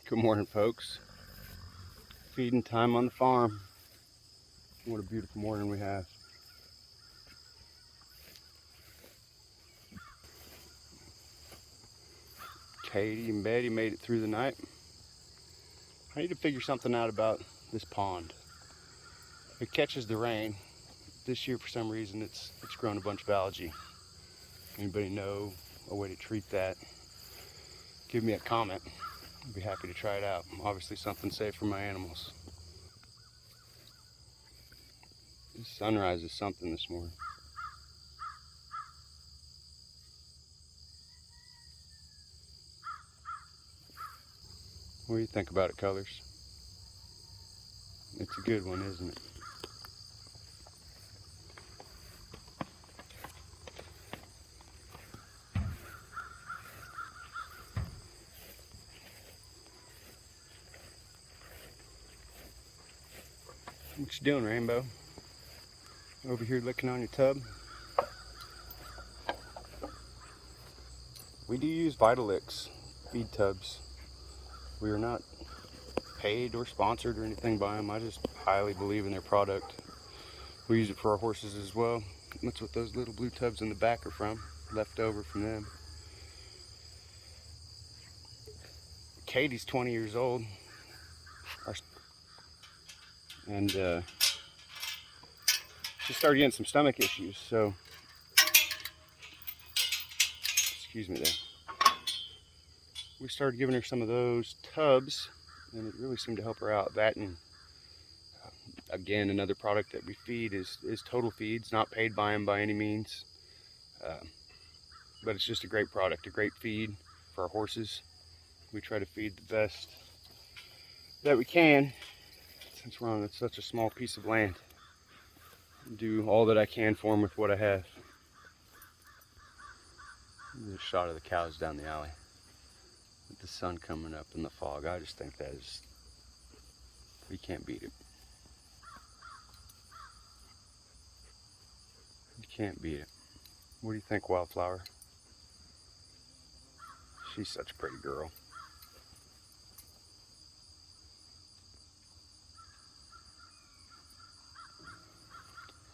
Good morning, folks. Feeding time on the farm. What a beautiful morning we have. Katie and Betty made it through the night. I need to figure something out about this pond. It catches the rain. This year, for some reason, it's grown a bunch of algae. Anybody know a way to treat that? Give me a comment. I'd be happy to try it out. Obviously something safe for my animals. This sunrise is something this morning. What do you think about it, Colors? It's a good one, isn't it? What you doing, Rainbow? Over here licking on your tub? We do use Vitalix feed tubs. We are not paid or sponsored or anything by them. I just highly believe in their product. We use it for our horses as well. That's what those little blue tubs in the back are from, left over from them. Katie's 20 years old. And she started getting some stomach issues, so excuse me there. We started giving her some of those tubs, and it really seemed to help her out. That and again, another product that we feed is Total Feeds, not paid by them by any means, but it's just a great product, a great feed for our horses. We try to feed the best that we can, since we're on such a small piece of land. Do all that I can for them with what I have. There's a shot of the cows down the alley with the sun coming up in the fog. I just think that is, we can't beat it. You can't beat it. What do you think, Wildflower? She's such a pretty girl.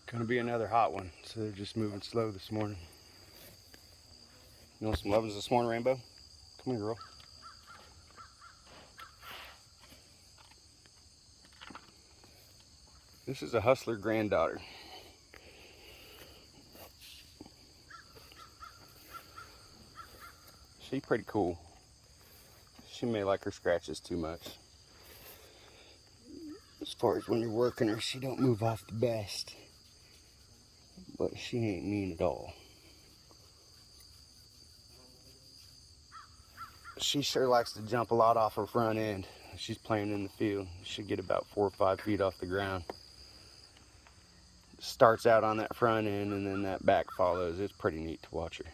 Gonna be another hot one, so they're just moving slow this morning. You want some lovin's this morning, Rainbow? Come here, girl. This is a hustler granddaughter. She's pretty cool. She may like her scratches too much. As far as when you're working her, she don't move off the best. But she ain't mean at all. She sure likes to jump a lot off her front end. She's playing in the field. She'll get about 4 or 5 feet off the ground. Starts out on that front end and then that back follows. It's pretty neat to watch her.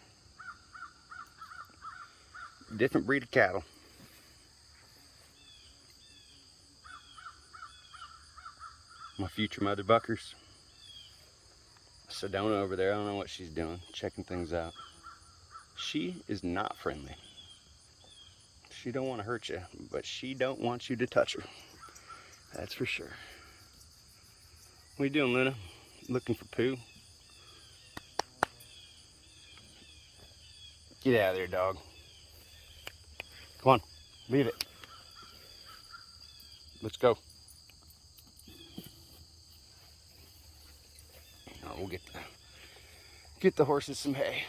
Different breed of cattle. My future mother buckers. Sedona over there, I don't know what she's doing, checking things out. She is not friendly. She don't want to hurt you, but she don't want you to touch her. That's for sure. What are you doing, Luna? Looking for poo? Get out of there, dog. Come on, leave it. Let's go. Oh, we'll get the horses some hay.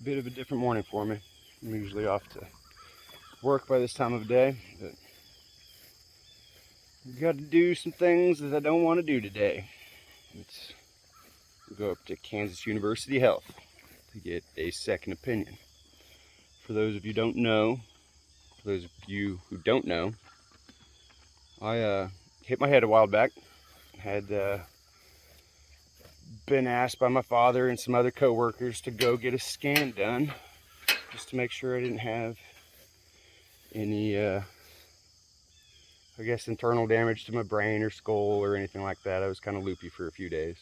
Bit of a different morning for me. I'm usually off to work by this time of day, but I've got to do some things that I don't want to do today. It's go up to Kansas University Health to get a second opinion. For those of you who don't know, I hit my head a while back. Had been asked by my father and some other co-workers to go get a scan done just to make sure I didn't have any, I I guess, internal damage to my brain or skull or anything like that. I was kind of loopy for a few days.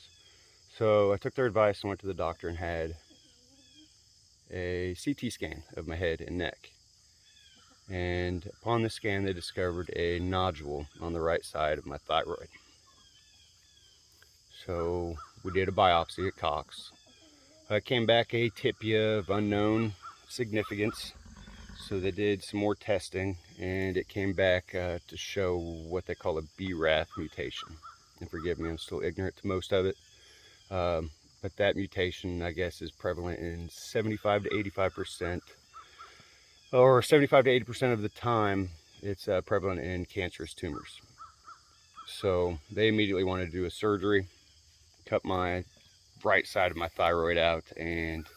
So I took their advice and went to the doctor and had a CT scan of my head and neck. And upon the scan, they discovered a nodule on the right side of my thyroid. So we did a biopsy at Cox. It came back atypia of unknown significance. So they did some more testing, and it came back to show what they call a BRAF mutation. And forgive me, I'm still ignorant to most of it. But that mutation, I guess, is prevalent in 75 to 85%, or 75 to 80% of the time, it's prevalent in cancerous tumors. So they immediately wanted to do a surgery, cut my right side of my thyroid out, and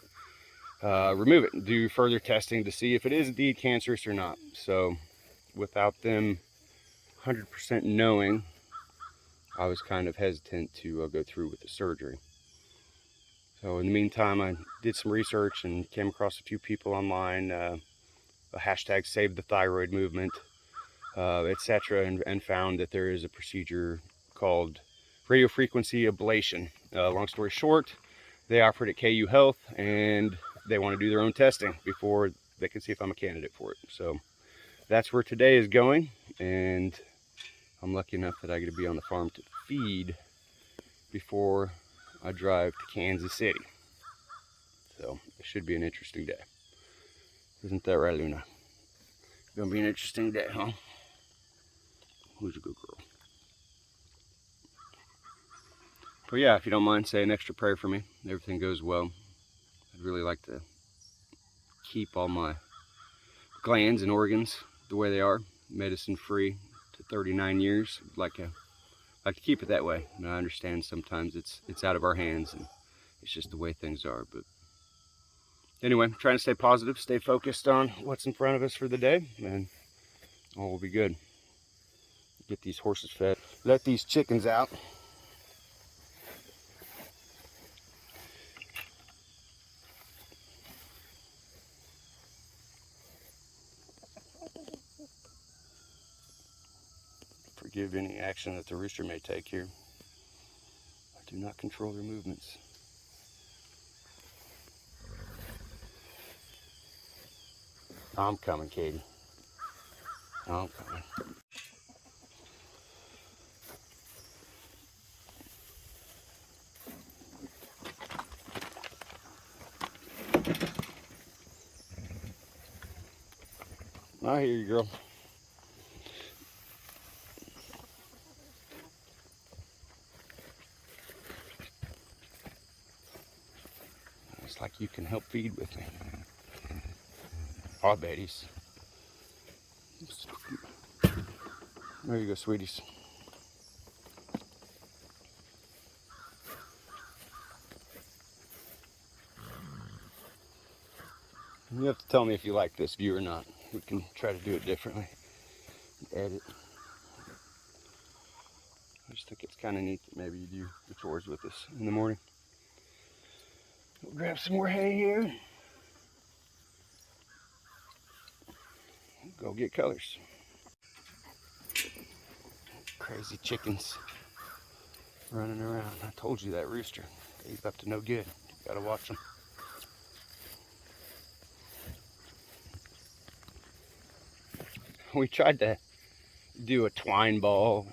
remove it and do further testing to see if it is indeed cancerous or not. So without them 100% knowing, I was kind of hesitant to go through with the surgery. So in the meantime, I did some research and came across a few people online, a hashtag Save the Thyroid movement, etc., and found that there is a procedure called radiofrequency ablation. Long story short, they offered at KU Health, and they want to do their own testing before they can see if I'm a candidate for it. So that's where today is going, and I'm lucky enough that I get to be on the farm to feed before I drive to Kansas City. So it should be an interesting day. Isn't that right, Luna? Gonna be an interesting day, huh? Who's a good girl? But yeah, if you don't mind, say an extra prayer for me. Everything goes well. I'd really like to keep all my glands and organs the way they are, medicine free to 39 years. Like to keep it that way. And I understand sometimes it's out of our hands and it's just the way things are. But anyway, trying to stay positive, stay focused on what's in front of us for the day, and all will be good. Get these horses fed, let these chickens out. Forgive any action that the rooster may take here. I do not control their movements. I'm coming, Katie. I'm coming. I hear you, girl. It's like you can help feed with me. Aw, Betty's. There you go, sweeties. You have to tell me if you like this view or not. We can try to do it differently. Edit. I just think it's kind of neat that maybe you do the chores with us in the morning. We'll grab some more hay here. Go get colors. Crazy chickens running around. I told you that rooster. He's up to no good. You gotta watch him. We tried to do a twine ball,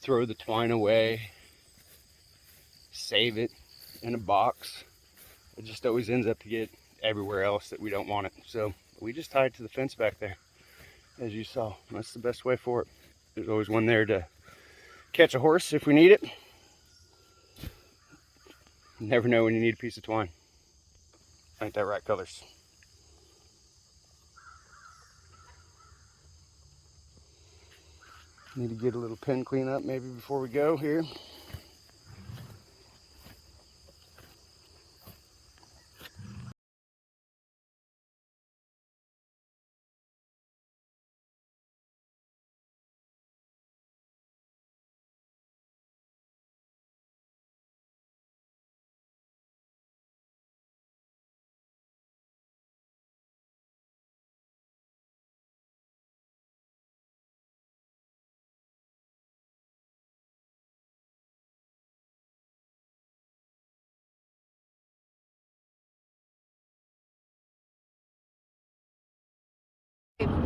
throw the twine away, save it in a box. It just always ends up to get everywhere else that we don't want it. So we just tied it to the fence back there, as you saw. That's the best way for it. There's always one there to catch a horse if we need it. You never know when you need a piece of twine. Ain't that right, colors? Need to get a little pen cleanup maybe before we go here.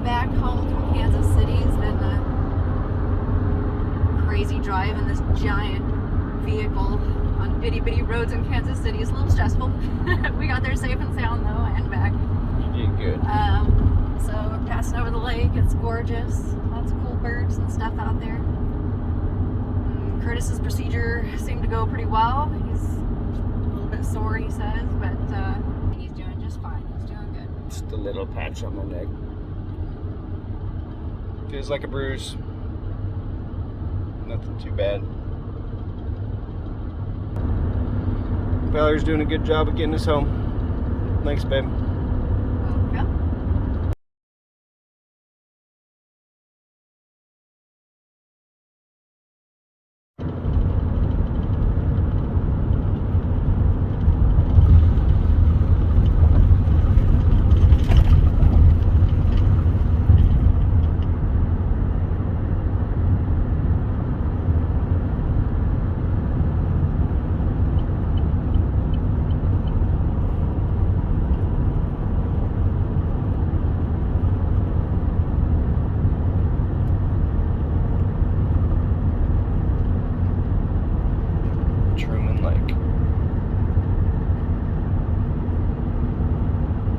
back home from Kansas City. It's been a crazy drive in this giant vehicle on itty bitty roads in Kansas City. It's a little stressful. We got there safe and sound though, and back. You did good. So we're passing over the lake. It's gorgeous. Lots of cool birds and stuff out there. Curtis's procedure seemed to go pretty well. He's a little bit sore, he says, but he's doing just fine. He's doing good. Just a little patch on my neck. Feels like a bruise. Nothing too bad. Valerie's doing a good job of getting us home. Thanks, babe.